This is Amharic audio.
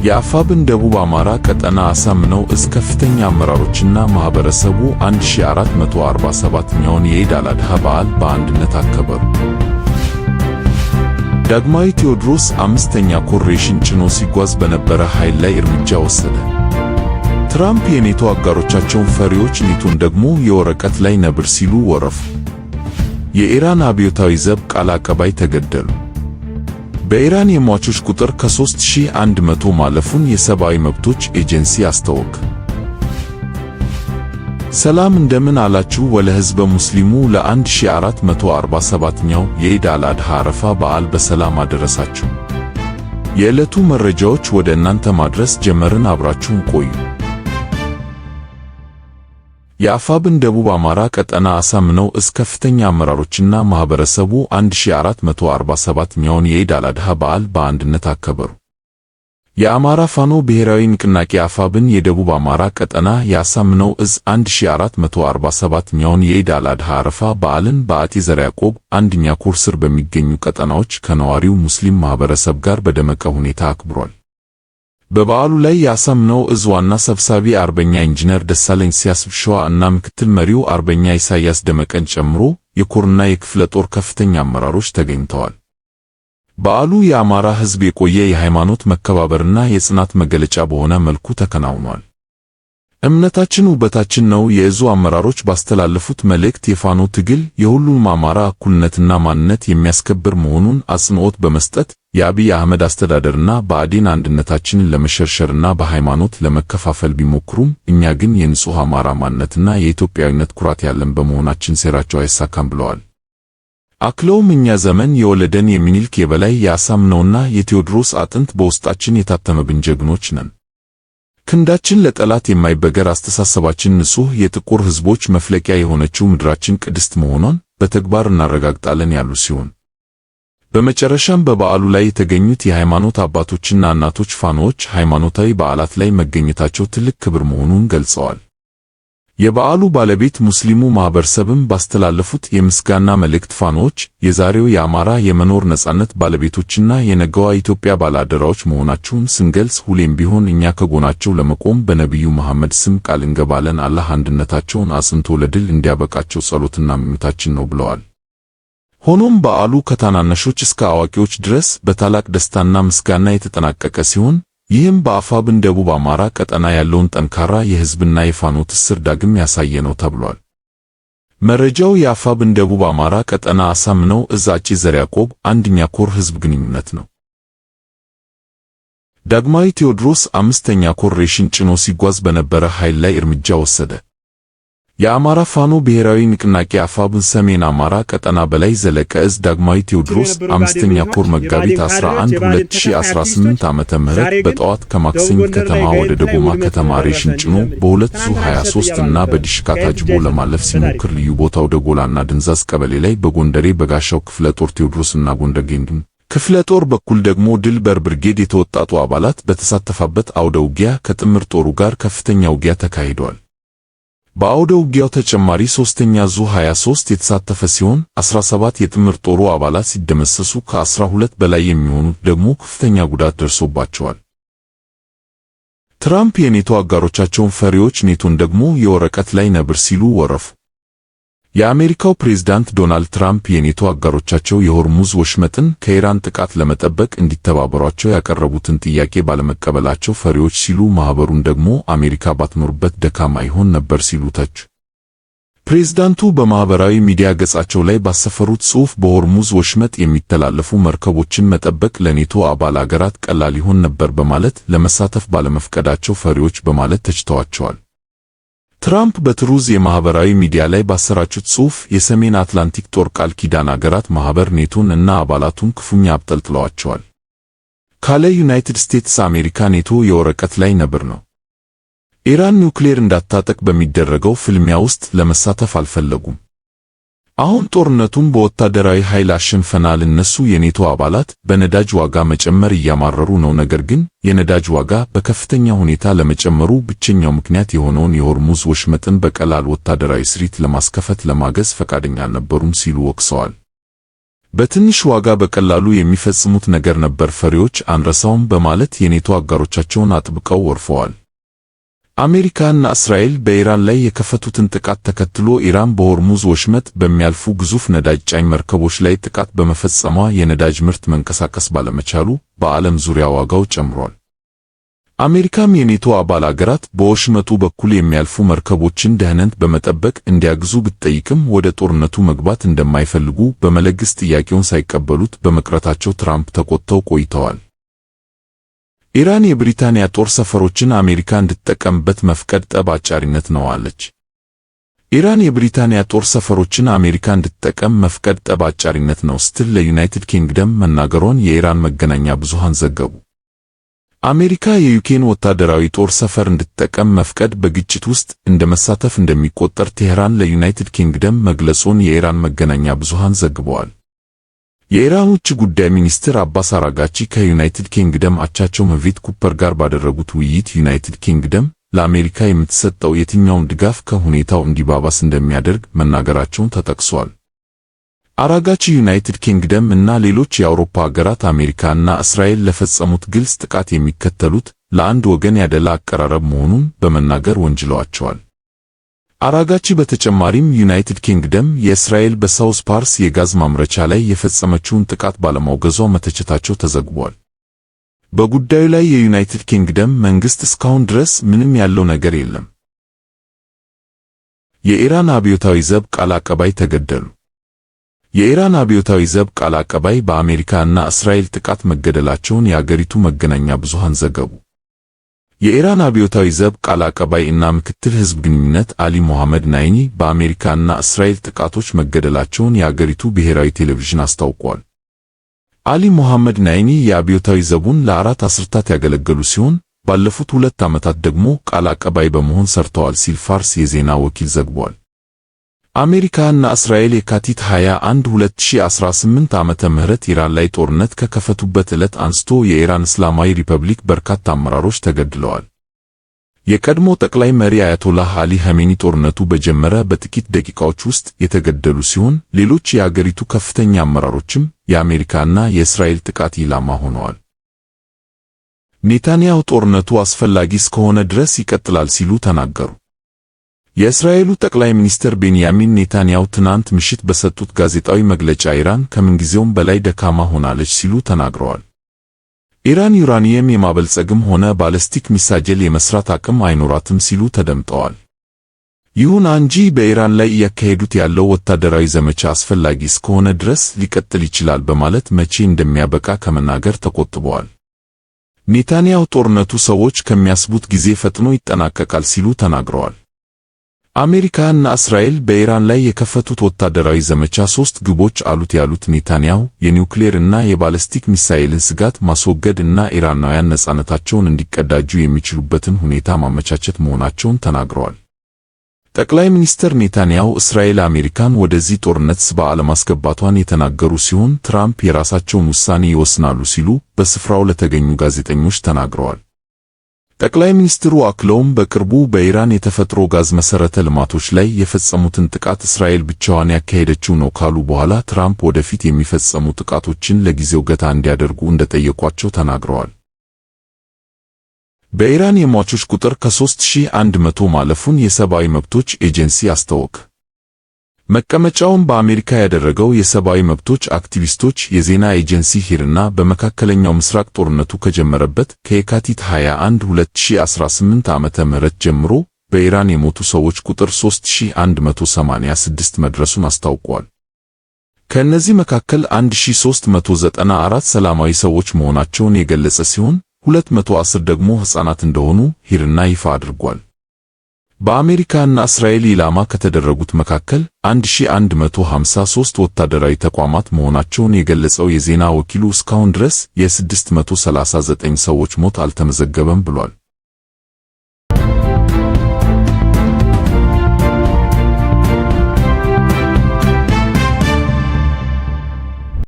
የአፋብን ደቡብ አማራ ቀጠና አሳምነው እዝ ከፍተኛ አመራሮችና ማህበረሰቡ 1447ኛውን የኢድ አል-አድሃ በዓል በአንድነት አከበሩ። ዳግማዊ ቴዎድሮስ አምስተኛ ኮር ሬሽን ጭኖ ሲጓዝ በነበረ ኃይል ላይ እርምጃ ወሰደ። ትራምፕ የኔቶ አጋሮቻቸውን ፈሪዎች ኔቶን ደግሞ የወረቀት ላይ ነብር ሲሉ ወረፉ። የኢራን አብዮታዊ ዘብ ቃል አቀባይ ተገደሉ። በኢራን የሟቾች ቁጥር ከ3100 ማለፉን የሰብአዊ መብቶች ኤጀንሲ አስታወቀ። ሰላም እንደምን አላችሁ ወለህዝበ ሙስሊሙ ለ1447ኛው የኢድ አል-አድሃ አረፋ በዓል በሰላም አደረሳችሁ። የዕለቱ መረጃዎች ወደ እናንተ ማድረስ ጀመርን። አብራችሁን ቆዩ። የአፋብን ደቡብ አማራ ቀጠና አሳምነው እዝ ከፍተኛ አመራሮችና ማህበረሰቡ 1447ኛውን የኢድ አል-አድሃ በዓል በአንድነት አከበሩ። የአማራ ፋኖ ብሔራዊ ንቅናቄ አፋብን የደቡብ አማራ ቀጠና የአሳምነው እዝ 1447ኛውን የኢድ አል-አድሃ አረፋ በዓልን በአጤ ዘርዓ ያዕቆብ አንደኛ ኮር ስር በሚገኙ ቀጠናዎች ከነዋሪው ሙስሊም ማህበረሰብ ጋር በደመቀ ሁኔታ አክብሯል። በበዓሉ ላይ የአሳምነው እዝ ዋና ሰብሳቢ አርበኛ ኢንጂነር ደሳለኝ ሲያስብሸዋ እና ምክትል መሪው አርበኛ ኢሳያስ ደመቀን ጨምሮ የኮርና የክፍለ ጦር ከፍተኛ አመራሮች ተገኝተዋል። በዓሉ የአማራ ሕዝብ የቆየ የሃይማኖት መከባበርና የጽናት መገለጫ በሆነ መልኩ ተከናውኗል። እምነታችን ውበታችን ነው የእዙ አመራሮች ባስተላለፉት መልእክት የፋኖ ትግል የሁሉም አማራ እኩልነትና ማንነት የሚያስከብር መሆኑን አጽንዖት በመስጠት የአብይ አህመድ አስተዳደርና ብአዴን አንድነታችንን ለመሸርሸርና በሃይማኖት ለመከፋፈል ቢሞክሩም እኛ ግን የንጹሕ አማራ ማንነትና የኢትዮጵያዊነት ኩራት ያለን በመሆናችን ሴራቸው አይሳካም ብለዋል። አክለውም እኛ ዘመን የወለደን የሚኒልክ የበላይ የአሳምነውና የቴዎድሮስ አጥንት በውስጣችን የታተመብን ጀግኖች ነን። ክንዳችን ለጠላት የማይበገር አስተሳሰባችን ንጹሕ የጥቁር ሕዝቦች መፍለቂያ የሆነችው ምድራችን ቅድስት መሆኗን በተግባር እናረጋግጣለን ያሉ ሲሆን በመጨረሻም በበዓሉ ላይ የተገኙት የሃይማኖት አባቶችና እናቶች ፋኖዎች ሃይማኖታዊ በዓላት ላይ መገኘታቸው ትልቅ ክብር መሆኑን ገልጸዋል። የበዓሉ ባለቤት ሙስሊሙ ማህበረሰብም ባስተላለፉት የምስጋና መልእክት ፋኖዎች የዛሬው የአማራ የመኖር ነጻነት ባለቤቶችና የነገዋ ኢትዮጵያ ባለአደራዎች መሆናቸውን ስንገልጽ ሁሌም ቢሆን እኛ ከጎናቸው ለመቆም በነቢዩ መሐመድ ስም ቃል እንገባለን። አላህ አንድነታቸውን አጽንቶ ለድል እንዲያበቃቸው ጸሎትና ምኞታችን ነው ብለዋል። ሆኖም በዓሉ ከታናናሾች እስከ አዋቂዎች ድረስ በታላቅ ደስታና ምስጋና የተጠናቀቀ ሲሆን ይህም በአፋብን ደቡብ አማራ ቀጠና ያለውን ጠንካራ የሕዝብና የፋኖ ትስስር ዳግም ያሳየ ነው ተብሏል። መረጃው የአፋብን ደቡብ አማራ ቀጠና አሳምነው እዝ አጤ ዘርዓ ያዕቆብ አንደኛ ኮር ሕዝብ ግንኙነት ነው። ዳግማዊ ቴዎድሮስ አምስተኛ ኮር ሬሽን ጭኖ ሲጓዝ በነበረ ኃይል ላይ እርምጃ ወሰደ። የአማራ ፋኖ ብሔራዊ ንቅናቄ አፋብን ሰሜን አማራ ቀጠና በላይ ዘለቀ እዝ ዳግማዊ ቴዎድሮስ አምስተኛ ኮር መጋቢት 11 2018 ዓመተ ምህረት በጠዋት ከማክሰኝት ከተማ ወደ ደጎማ ከተማ ሬሽን ጭኖ በሁለት ዙ 23 እና በዲሽቃ ታጅቦ ለማለፍ ሲሞክር ልዩ ቦታው ደጎላና ድንዛዝ ቀበሌ ላይ በጎንደሬ በጋሻው ክፍለ ጦር ቴዎድሮስና ጎንደር ጌንዱን ክፍለ ጦር በኩል ደግሞ ድልበር ብርጌድ የተወጣጡ አባላት በተሳተፈበት አውደ ውጊያ ከጥምር ጦሩ ጋር ከፍተኛ ውጊያ ተካሂዷል። በአውደ ውጊያው ተጨማሪ 3ኛ ዙ 23 የተሳተፈ ሲሆን 17 የጥምር ጦሩ አባላት ሲደመሰሱ ከ12 በላይ የሚሆኑት ደግሞ ከፍተኛ ጉዳት ደርሶባቸዋል። ትራምፕ የኔቶ አጋሮቻቸውን ፈሪዎች ኔቶን ደግሞ የወረቀት ላይ ነብር ሲሉ ወረፉ። የአሜሪካው ፕሬዝዳንት ዶናልድ ትራምፕ የኔቶ አጋሮቻቸው የሆርሙዝ ወሽመጥን ከኢራን ጥቃት ለመጠበቅ እንዲተባበሯቸው ያቀረቡትን ጥያቄ ባለመቀበላቸው ፈሪዎች ሲሉ ማህበሩን ደግሞ አሜሪካ ባትኖርበት ደካማ ይሆን ነበር ሲሉ ተቹ። ፕሬዝዳንቱ በማህበራዊ ሚዲያ ገጻቸው ላይ ባሰፈሩት ጽሑፍ በሆርሙዝ ወሽመጥ የሚተላለፉ መርከቦችን መጠበቅ ለኔቶ አባል አገራት ቀላል ይሆን ነበር በማለት ለመሳተፍ ባለመፍቀዳቸው ፈሪዎች በማለት ተችተዋቸዋል። ትራምፕ በትሩዝ የማህበራዊ ሚዲያ ላይ ባሰራጩት ጽሑፍ የሰሜን አትላንቲክ ጦር ቃል ኪዳን አገራት ማህበር ኔቶን እና አባላቱን ክፉኛ አብጠልጥለዋቸዋል። ካለ ዩናይትድ ስቴትስ አሜሪካ ኔቶ የወረቀት ላይ ነብር ነው። ኢራን ኒውክሌር እንዳታጠቅ በሚደረገው ፍልሚያ ውስጥ ለመሳተፍ አልፈለጉም። አሁን ጦርነቱን በወታደራዊ ኃይል አሸንፈናል። እነሱ የኔቶ አባላት በነዳጅ ዋጋ መጨመር እያማረሩ ነው። ነገር ግን የነዳጅ ዋጋ በከፍተኛ ሁኔታ ለመጨመሩ ብቸኛው ምክንያት የሆነውን የሆርሙዝ ወሽመጥን በቀላል ወታደራዊ ስሪት ለማስከፈት ለማገዝ ፈቃደኛ አልነበሩም ሲሉ ወቅሰዋል። በትንሽ ዋጋ በቀላሉ የሚፈጽሙት ነገር ነበር፣ ፈሪዎች አንረሳውም በማለት የኔቶ አጋሮቻቸውን አጥብቀው ወርፈዋል። አሜሪካና እስራኤል በኢራን ላይ የከፈቱትን ጥቃት ተከትሎ ኢራን በሆርሙዝ ወሽመጥ በሚያልፉ ግዙፍ ነዳጅ ጫኝ መርከቦች ላይ ጥቃት በመፈጸሟ የነዳጅ ምርት መንቀሳቀስ ባለመቻሉ በዓለም ዙሪያ ዋጋው ጨምሯል። አሜሪካም የኔቶ አባል አገራት በወሽመጡ በኩል የሚያልፉ መርከቦችን ደህንነት በመጠበቅ እንዲያግዙ ብትጠይቅም ወደ ጦርነቱ መግባት እንደማይፈልጉ በመለገስ ጥያቄውን ሳይቀበሉት በመቅረታቸው ትራምፕ ተቆጥተው ቆይተዋል። ኢራን የብሪታንያ ጦር ሰፈሮችን አሜሪካ እንድትጠቀምበት መፍቀድ ጠብ አጫሪነት ነው አለች። ኢራን የብሪታንያ ጦር ሰፈሮችን አሜሪካ እንድትጠቀም መፍቀድ ጠብ አጫሪነት ነው ስትል ለዩናይትድ ኪንግደም መናገሯን የኢራን መገናኛ ብዙሃን ዘገቡ። አሜሪካ የዩኬን ወታደራዊ ጦር ሰፈር እንድትጠቀም መፍቀድ በግጭት ውስጥ እንደመሳተፍ እንደሚቆጠር ቴህራን ለዩናይትድ ኪንግደም መግለጹን የኢራን መገናኛ ብዙሃን ዘግበዋል። የኢራን ውጭ ጉዳይ ሚኒስትር አባስ አራጋቺ ከዩናይትድ ኪንግደም አቻቸው መቪት ኩፐር ጋር ባደረጉት ውይይት ዩናይትድ ኪንግደም ለአሜሪካ የምትሰጠው የትኛውም ድጋፍ ከሁኔታው እንዲባባስ እንደሚያደርግ መናገራቸውን ተጠቅሷል። አራጋቺ ዩናይትድ ኪንግደም እና ሌሎች የአውሮፓ ሀገራት አሜሪካና እስራኤል ለፈጸሙት ግልጽ ጥቃት የሚከተሉት ለአንድ ወገን ያደላ አቀራረብ መሆኑን በመናገር ወንጅለዋቸዋል። አራጋቺ በተጨማሪም ዩናይትድ ኪንግደም የእስራኤል በሳውዝ ፓርስ የጋዝ ማምረቻ ላይ የፈጸመችውን ጥቃት ባለማውገዟ መተቸታቸው ተዘግቧል። በጉዳዩ ላይ የዩናይትድ ኪንግደም መንግስት እስካሁን ድረስ ምንም ያለው ነገር የለም። የኢራን አብዮታዊ ዘብ ቃል አቀባይ ተገደሉ። የኢራን አብዮታዊ ዘብ ቃል አቀባይ በአሜሪካ እና እስራኤል ጥቃት መገደላቸውን የአገሪቱ መገናኛ ብዙሃን ዘገቡ። የኢራን አብዮታዊ ዘብ ቃል አቀባይ እና ምክትል ሕዝብ ግንኙነት አሊ ሞሐመድ ናይኒ በአሜሪካ እና እስራኤል ጥቃቶች መገደላቸውን የአገሪቱ ብሔራዊ ቴሌቪዥን አስታውቋል። አሊ ሞሐመድ ናይኒ የአብዮታዊ ዘቡን ለ4 አስርታት ያገለገሉ ሲሆን ባለፉት 2 ዓመታት ደግሞ ቃል አቀባይ በመሆን ሰርተዋል ሲል ፋርስ የዜና ወኪል ዘግቧል። አሜሪካና እስራኤል የካቲት 21 2018 ዓመተ ምህረት ኢራን ላይ ጦርነት ከከፈቱበት ዕለት አንስቶ የኢራን እስላማዊ ሪፐብሊክ በርካታ አመራሮች ተገድለዋል። የቀድሞ ጠቅላይ መሪ አያቶላህ አሊ ኸሜኒ ጦርነቱ በጀመረ በጥቂት ደቂቃዎች ውስጥ የተገደሉ ሲሆን ሌሎች የአገሪቱ ከፍተኛ አመራሮችም የአሜሪካና የእስራኤል ጥቃት ኢላማ ሆነዋል። ኔታንያሁ ጦርነቱ አስፈላጊ እስከሆነ ድረስ ይቀጥላል ሲሉ ተናገሩ። የእስራኤሉ ጠቅላይ ሚኒስትር ቤንያሚን ኔታንያሁ ትናንት ምሽት በሰጡት ጋዜጣዊ መግለጫ ኢራን ከምንጊዜውም በላይ ደካማ ሆናለች ሲሉ ተናግረዋል። ኢራን ዩራኒየም የማበልጸግም ሆነ ባለስቲክ ሚሳይል የመስራት አቅም አይኖራትም ሲሉ ተደምጠዋል። ይሁን እንጂ በኢራን ላይ እያካሄዱት ያለው ወታደራዊ ዘመቻ አስፈላጊ እስከሆነ ድረስ ሊቀጥል ይችላል በማለት መቼ እንደሚያበቃ ከመናገር ተቆጥበዋል። ኔታንያሁ ጦርነቱ ሰዎች ከሚያስቡት ጊዜ ፈጥኖ ይጠናቀቃል ሲሉ ተናግረዋል። አሜሪካና እስራኤል በኢራን ላይ የከፈቱት ወታደራዊ ዘመቻ 3 ግቦች አሉት ያሉት ኔታንያሁ የኒውክሌር እና የባለስቲክ ሚሳይልን ስጋት ማስወገድ እና ኢራናውያን ነጻነታቸውን እንዲቀዳጁ የሚችሉበትን ሁኔታ ማመቻቸት መሆናቸውን ተናግረዋል። ጠቅላይ ሚኒስትር ኔታንያሁ እስራኤል አሜሪካን ወደዚህ ጦርነት ስባ አለማስገባቷን የተናገሩ ሲሆን ትራምፕ የራሳቸውን ውሳኔ ይወስናሉ ሲሉ በስፍራው ለተገኙ ጋዜጠኞች ተናግረዋል። ጠቅላይ ሚኒስትሩ አክለውም በቅርቡ በኢራን የተፈጥሮ ጋዝ መሠረተ ልማቶች ላይ የፈጸሙትን ጥቃት እስራኤል ብቻዋን ያካሄደችው ነው ካሉ በኋላ ትራምፕ ወደፊት የሚፈጸሙ ጥቃቶችን ለጊዜው ገታ እንዲያደርጉ እንደጠየቋቸው ተናግረዋል። በኢራን የሟቾች ቁጥር ከ3100 ማለፉን የሰብአዊ መብቶች ኤጀንሲ አስታወቀ። መቀመጫውን በአሜሪካ ያደረገው የሰብአዊ መብቶች አክቲቪስቶች የዜና ኤጀንሲ ሂርና በመካከለኛው ምስራቅ ጦርነቱ ከጀመረበት ከየካቲት 21 2018 ዓመተ ምህረት ጀምሮ በኢራን የሞቱ ሰዎች ቁጥር 3186 መድረሱን አስታውቋል። ከእነዚህ መካከል 1394 ሰላማዊ ሰዎች መሆናቸውን የገለጸ ሲሆን 210 ደግሞ ሕፃናት እንደሆኑ ሂርና ይፋ አድርጓል። በአሜሪካና እስራኤል ኢላማ ከተደረጉት መካከል 1153 ወታደራዊ ተቋማት መሆናቸውን የገለጸው የዜና ወኪሉ እስካሁን ድረስ የ639 ሰዎች ሞት አልተመዘገበም ብሏል።